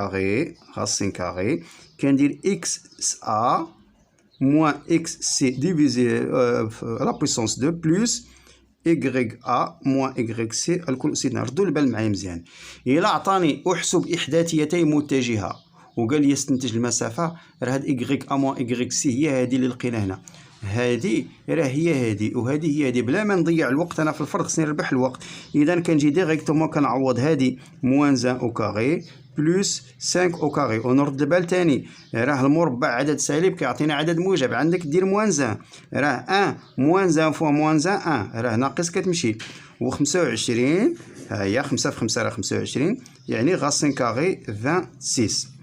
كاري كندير XA moins XC divisé la puissance 2 plus YA moins YC الكل أس 2. ردوا البال معايا مزيان. إلا عطاني أحسب إحداثيتي متجهة وقال لي استنتج المسافة، راه هاد YA moins YC هي هادي اللي لقينا هنا. هادي راه هي هادي وهادي هي هادي. بلا ما نضيع الوقت أنا في الفرق خصني نربح الوقت. إذا كنجي ديريكتومون كنعوض هادي موان 1 أو كاري بلس 5 أو كاري. ونرد البال تاني، راه المربع عدد سالب كيعطينا عدد موجب. عندك دير موان 1، راه 1 موان 1 فوا موان 1 راه ناقص كتمشي. و 25 ها هي 5 في 5 راه 25، يعني غاسين كاري 26.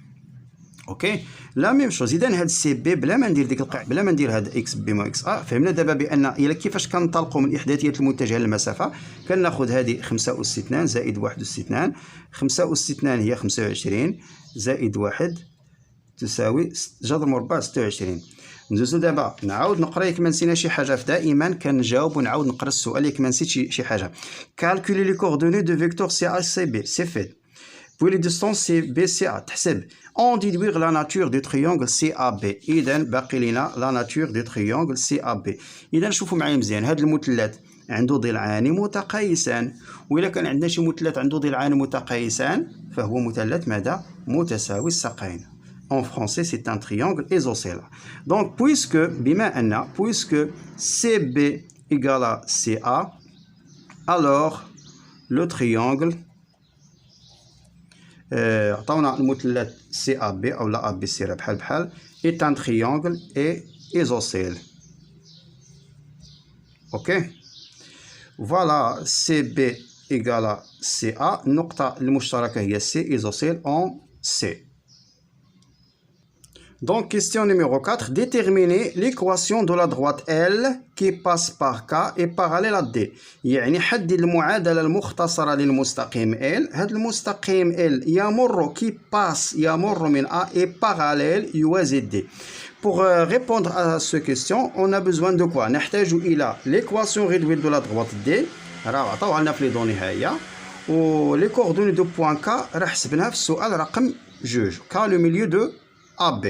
اوكي لا ميم شوز. اذا هاد سي بي بلا ما ندير ديك القاعده، بلا ما ندير هاد اكس بي ما اكس فهمنا دابا بان الا كيفاش كنطلقوا من احداثيه المتجهه للمسافه. كناخذ هذه 5 اس 2 زائد 1 اس 2. 5 اس 2 هي 25 زائد 1 تساوي جذر مربع 26. ندوزو دابا نعاود نقرا ياك ما نسينا شي حاجه. دائما كنجاوب ونعاود نقرا السؤال ياك ما نسيت شي حاجه. كالكولي لي كوردوني دو فيكتور سي ا سي بي سي فيت. Puis les distances CBCA تحسب. On déduire la nature du triangle CAB. إذا باقي لنا la nature du triangle CAB. إذا شوفوا معايا مزيان، هذا المثلث عنده ضلعان متقايسان، وإلا كان عندنا شي مثلث عنده ضلعان متقايسان فهو مثلث ماذا؟ متساوي الساقين. En français c'est un triangle isocèle. Donc puisque CB égale à CA, alors le triangle عطاونا المثلث سي ا بي او لا ا بي سي بحال بحال est un triangle et isocèle. اوكي فوالا سي بي ايكالا سي ا. النقطة المشتركة هي سي isocèle en C. Donc, question numéro 4. Déterminer l'équation de la droite L qui passe par K et parallèle à D. يعني حدد المعادلة المختصرة للمستقيم L. هذا المستقيم L يمر من A et parallèle يوازي D. Pour répondre à cette question, on a besoin de quoi? نحتاج إلى l'équation réduite de la droite D. راه عطاوها لنا في لي دوني هاهي. و les coordonnées de point K راه حسبناها في السؤال رقم 2. K le milieu de AB.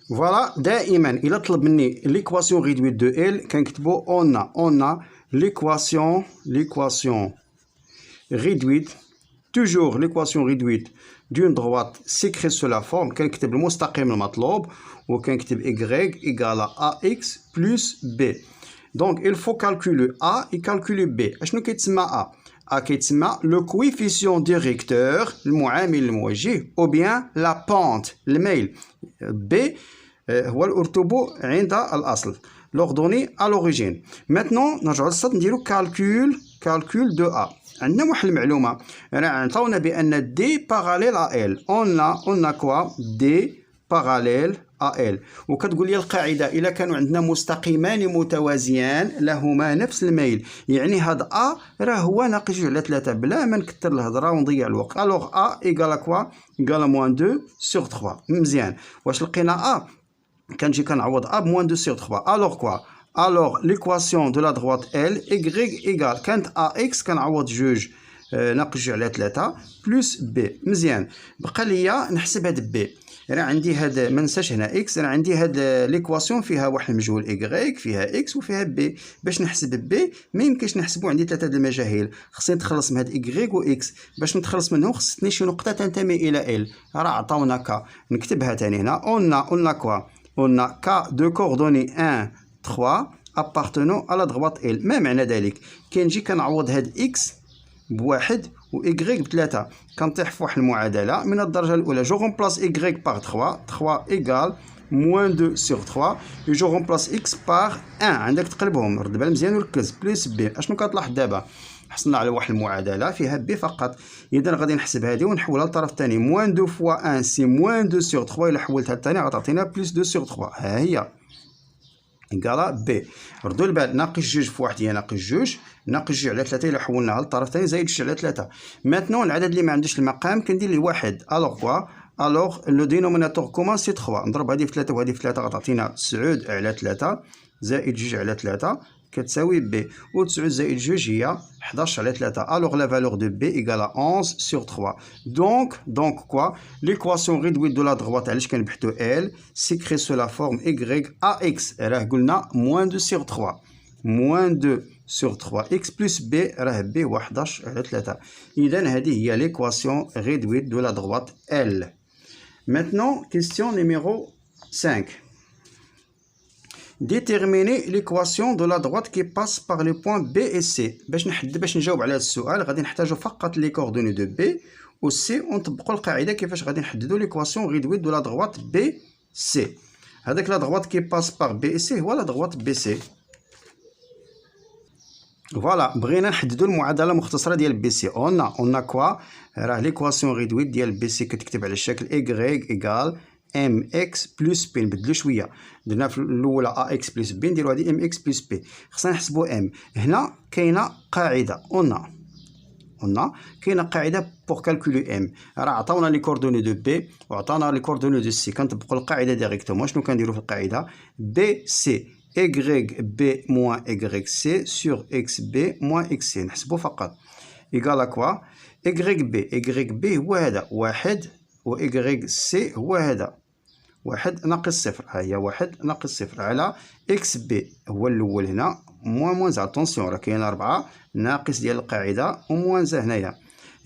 فوالا دائما إلا طلب مني l'équation réduite de L كنكتبو on a l'équation réduite, toujours l'équation réduite d'une droite s'écrit sous la forme. كنكتب المستقيم المطلوب وكنكتب y égale à ax plus b. Donc il faut calculer a et calculer b. اشنو كيتسمى a؟ A كيتسمى le coefficient directeur المعامل الموجه ou bien la pente الميل. B هو الارتباط عند الاصل l'ordonnée à l'origine. Maintenant نرجعو للسطر نديرو calcul de A. عندنا واحد المعلومه، راه عطاونا بان D parallèle à L. on a quoi D parallèle à L. وكتقول لي القاعده الا كانوا عندنا مستقيمان متوازيان لهما نفس الميل، يعني هذا A راه هو ناقص 2 على 3 بلا ما نكثر الهضره ونضيع الوقت. الوغ A égale à quoi؟ égale à moins 2 sur 3. مزيان. واش لقينا A؟ كنجي كنعوض A moins 2 sur 3. alors quoi؟ alors l'équation de la droite L y égale كانت AX كنعوض 2 ناقص 2 على 3 بلس B. مزيان. بقى ليا نحسب هاد B. راه عندي هاد ما ننساش هنا اكس، راه عندي هاد ليكواسيون فيها واحد المجهول ايكغيك فيها اكس وفيها بي. باش نحسب بي ما يمكنش نحسبو، عندي 3 د المجاهيل، خصني نتخلص من هاد ايكغيك و اكس. باش نتخلص منهم خصني شي نقطه تنتمي الى ال. راه عطاونا كا، نكتبها ثاني هنا اون كوا اون كا دو كوردوني 1 3 appartenant à la droite L. ما معنى ذلك؟ كنجي كنعوض هاد اكس بواحد و y بثلاثة، كنطيح في واحد المعادلة من الدرجة الأولى. جو رومبلاس y par 3 égale moins 2 sur 3 et جو رومبلاس x par 1. عندك تقلبهم، رد بال مزيان وركز. بلس بي. اشنو كتلاحظ دابا؟ حصلنا على واحد المعادلة فيها بي فقط. إذا غادي نحسب هذه ونحولها للطرف الثاني. moins 2 fois 1 سي moins 2 sur 3. إلا حولتها الثانية غتعطينا بلس 2 sur 3. ها هي إيكالا بي. ردوا البال، ناقص 2 في 1 هي ناقص 2، ناقص 2 على 3 إلا حولناها للطرف الثاني زايد 2 على 3. ماتنون العدد اللي ما عندوش المقام كندير ليه واحد. الوغ كوا؟ الوغ لو دينوميناتور كومون سي 3. نضرب هذه في 3 وهذه في 3 غتعطينا 9 على 3 زائد 2 على 3 كتساوي بي. و 9 زائد 2 هي 11 على 3. الوغ لا فالور دو بي إيكال 11 sur 3. Donc quoi? L'équation réduite de la droite علاش كنبحثو L s'écrit sous la forme y ax. راه قلنا moins 2 sur 3. moins 2 sur 3x plus b راه b هو 11 على 3. إذا هذه هي l'équation réduite de la droite L. Maintenant, question numéro 5. Déterminer l'équation de la droite qui passe par les points B et C. باش نجاوب على هذا السؤال غادي نحتاجو فقط les coordonnées de B و C ونطبقوا القاعدة كيفاش غادي نحددوا l'équation réduite de la droite B C. هذاك la droite qui passe par B et C هو la droite BC. فوالا بغينا نحددوا المعادله المختصره ديال بي سي. اون كوا راه ليكواسيون ريدويت ديال بي سي كتكتب على الشكل y ايكال ام اكس بلس بي. نبدلو شويه، درنا في الاولى ا اكس بلس بي نديرو هذه ام اكس بلس بي. خصنا نحسبوا ام. هنا كاينه قاعده كاينه قاعده بور كالكولي ام. راه عطاونا لي كوردوني دو بي وعطانا لي كوردوني دو سي. كنطبقوا القاعده ديريكتومون. شنو كنديرو في القاعده؟ بي سي YB moins YC sur XB moins XC. نحسبو فقط إيكال أكوا YB هو هذا واحد و YC هو هذا واحد ناقص صفر. ها هي واحد ناقص صفر على XB هو الأول هنا موان زا. أتونسيون راه كاين 4 ناقص ديال القاعدة وموان زا هنايا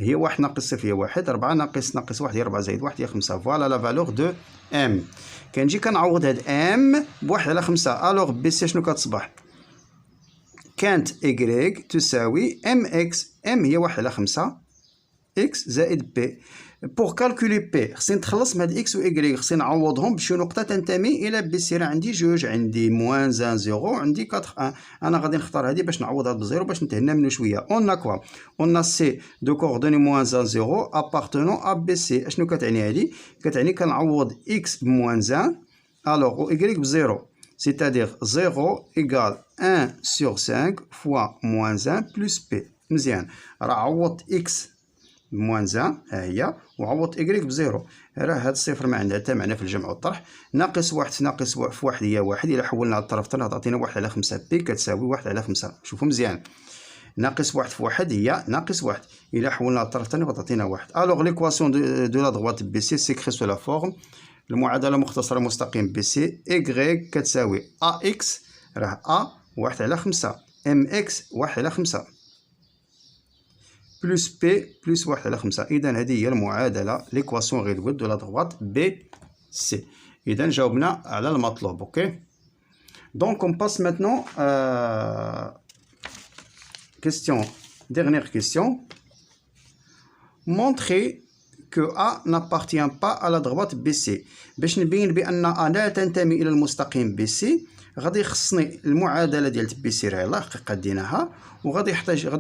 هي واحد ناقص صفر هي واحد. 4 ناقص واحد هي 4 زائد واحد هي 5. فوالا لا فالور دو ام. كنجي كنعوض هاد ام بواحد على 5. الوغ بي سي شنو كتصبح؟ كانت إيكغيك تساوي ام اكس. ام هي واحد على 5 اكس زائد بي. بور كالكولي بي خصني نتخلص من هاد اكس و إيكغيك. خصني نعوضهم بشي نقطة تنتمي إلى بي سي. راه عندي جوج، عندي موان 1 0 عندي 4 1. أنا غادي نختار هادي باش نعوضها بزيرو باش نتهنى منو شوية. أون كوا أون سي دو كوردوني موان 1 0 أبارتونون أ بي سي. أشنو كتعني هادي؟ كتعني كنعوض اكس بموان 1 alors ou y بزيرو. c'est-à-dire 0 égale 1 sur 5 fois moins 1 plus p. مزيان راه عوضت x بموان 1 ها هي وعوضت y بزيرو. راه هاد الصفر ما عندها حتى معنى في الجمع والطرح. ناقص واحد ناقص في واحد هي واحد. إلا حولنا على الطرف الثاني تعطينا 1 على 5 بي كتساوي 1 على 5. شوفوا مزيان ناقص واحد في واحد هي ناقص واحد. إلا حولنا على الطرف الثاني غتعطينا واحد. alors l'équation de la droite BC s'écrit sous la forme المعادلة مختصرة مستقيم بي سي إيكغيك كتساوي أ إكس راه أ واحد على 5 إم إكس واحد على 5 بلس بي بلس واحد على 5. إذا هذه هي المعادلة ليكواسيون ريدويت دو لا دروات بي سي. إذا جاوبنا على المطلوب. أوكي دونك on passe maintenant question dernière question. Montrer que A n'appartient pas à la droite BC. باش نبين بأن A لا تنتمي إلى المستقيم BC غادي يخصني المعادلة ديال BC راه يلاه حقيقة ديناها وغادي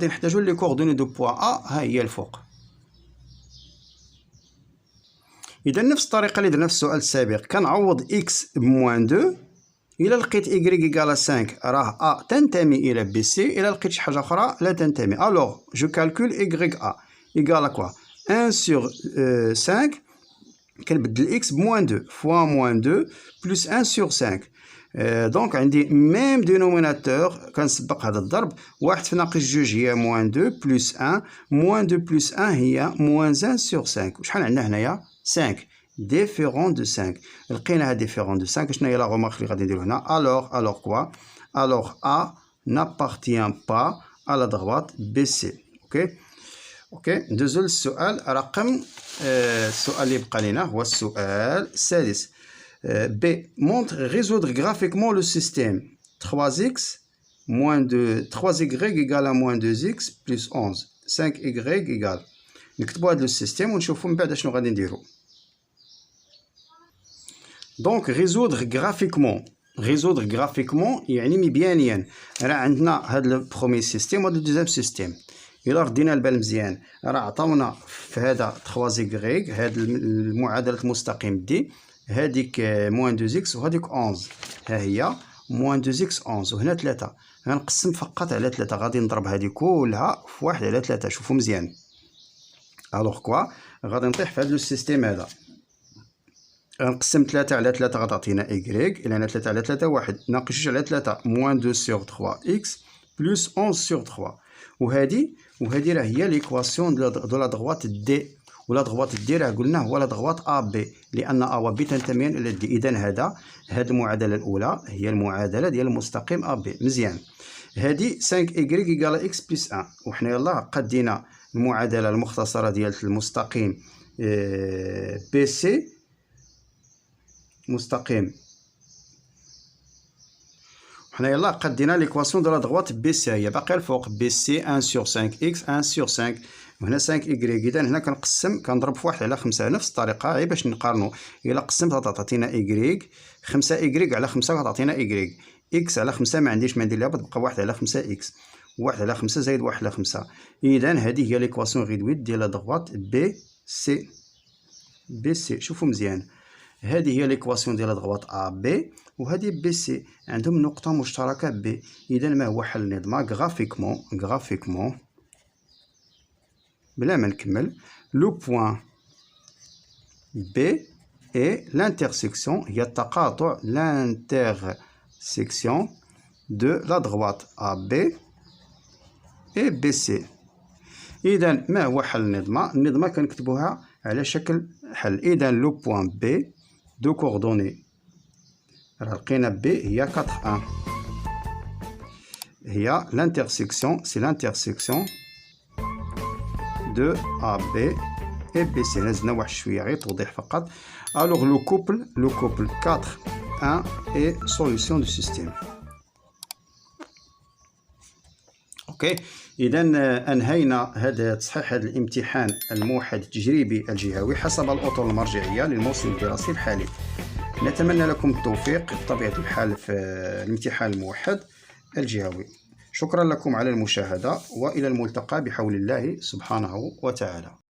نحتاجو لي كوردوني دو بوا A ها هي الفوق. إذا نفس الطريقة اللي درنا في السؤال السابق كنعوض x بموان 2. إلا لقيت y إيكال 5 راه A تنتمي إلى BC. إلا لقيت شي حاجة أخرى لا تنتمي. ألوغ جو كالكول y A إيكال كوا 1 sur 5 كنبدل x بموان 2 فوا موان 2 بلس 1 sur 5. دونك عندي ميم دينوميناتور كنسبق هذا الضرب. واحد في ناقص جوج هي موان 2 بلس 1 موان 2 بلس 1 هي موان 1 sur 5. وشحال عندنا هنايا 5 ديفيرون دو 5. لقيناها ديفيرون دو 5. شنو هي لا غومارك اللي غادي نديرو هنا؟ alors كوا alors A n'appartient pas à la droite BC. اوكي ندوزو للسؤال رقم السؤال اللي بقى لينا هو السؤال السادس. بي montre résoudre graphiquement le système 3x moins 2 3y égale à moins 2x plus 11 5y égale. نكتبو هاد لو سيستيم ونشوفو من بعد شنو غادي نديرو. دونك résoudre graphiquement يعني مبيانيا. راه عندنا هاد لو بروميي سيستيم وهاد لو دوزيام سيستيم. إلا ردينا البال مزيان راه عطاونا في هذا 3y هاد المعادلة المستقيم دي هاديك موان 2x وهاديك 11 ها هي موان 2x 11 وهنا 3. غنقسم فقط على 3. غادي نضرب هادي كلها في 1 على 3. شوفوا مزيان. الوغ كوا غادي نطيح في هاد لو سيستيم هذا. غنقسم 3 على 3 غتعطينا y. إلا هنا 3 على 3 1 ناقص 2 على 3 موان 2 sur 3x بلس 11 sur 3. وهذه راه هي ليكواسيون دو لا دروات دي. ولا ضغوط ديرها قلنا هو لا ضغوط ا بي، لان ا و بي تنتميان الى دي. اذا هاد المعادله الاولى هي المعادله ديال المستقيم ا بي. مزيان. هادي 5 y يقال اكس بلس 1، وحنا يلاه قدينا المعادله المختصره ديال المستقيم بي سي، مستقيم حنا يلاه قدينا ليكواسيون دو لا دغوات بي سي، هي باقيه الفوق بي سي 1 sur 5 x 1 sur 5، وهنا 5 y. اذا هنا كنقسم كنضرب في 1 على 5 نفس الطريقه غير باش نقارنوا. الا قسمت غتعطينا y 5 y على 5 غتعطينا y، x على 5 ما عنديش ما ندير لها تبقى 1 على 5 x، 1 على 5 زائد 1 على 5. اذا هذه هي ليكواسيون ريدويت ديال لا دغوات بي سي. بي سي شوفوا مزيان، هذه هي ليكواسيون ديال دغوات ا بي، وهذه بي سي عندهم نقطة مشتركة بي. إذا ما هو حل نظمة غرافيكمون بلا ما نكمل. لو بوان بي اي لانترسيكسيون، هي التقاطع لانترسيكسيون دو لا دغوات ا بي اي بي سي. إذا ما هو حل النظمة؟ النظمة كنكتبوها على شكل حل. إذا لو بوان بي دو كوردوني، راه لقينا بي هي 4 1، هي لانترسيكسيون سي لانترسيكسيون دو ا بي اي بي سي. نزلنا واحد شويه غير توضيح فقط. الوغ لو كوبل 4 1 اي سوليسيون دو سيستيم. اوكي. اذا انهينا هذا تصحيح هذا الامتحان الموحد التجريبي الجهوي حسب الاطر المرجعيه للموسم الدراسي الحالي. نتمنى لكم التوفيق بطبيعة الحال في الامتحان الموحد الجهوي. شكرا لكم على المشاهدة، وإلى الملتقى بحول الله سبحانه وتعالى.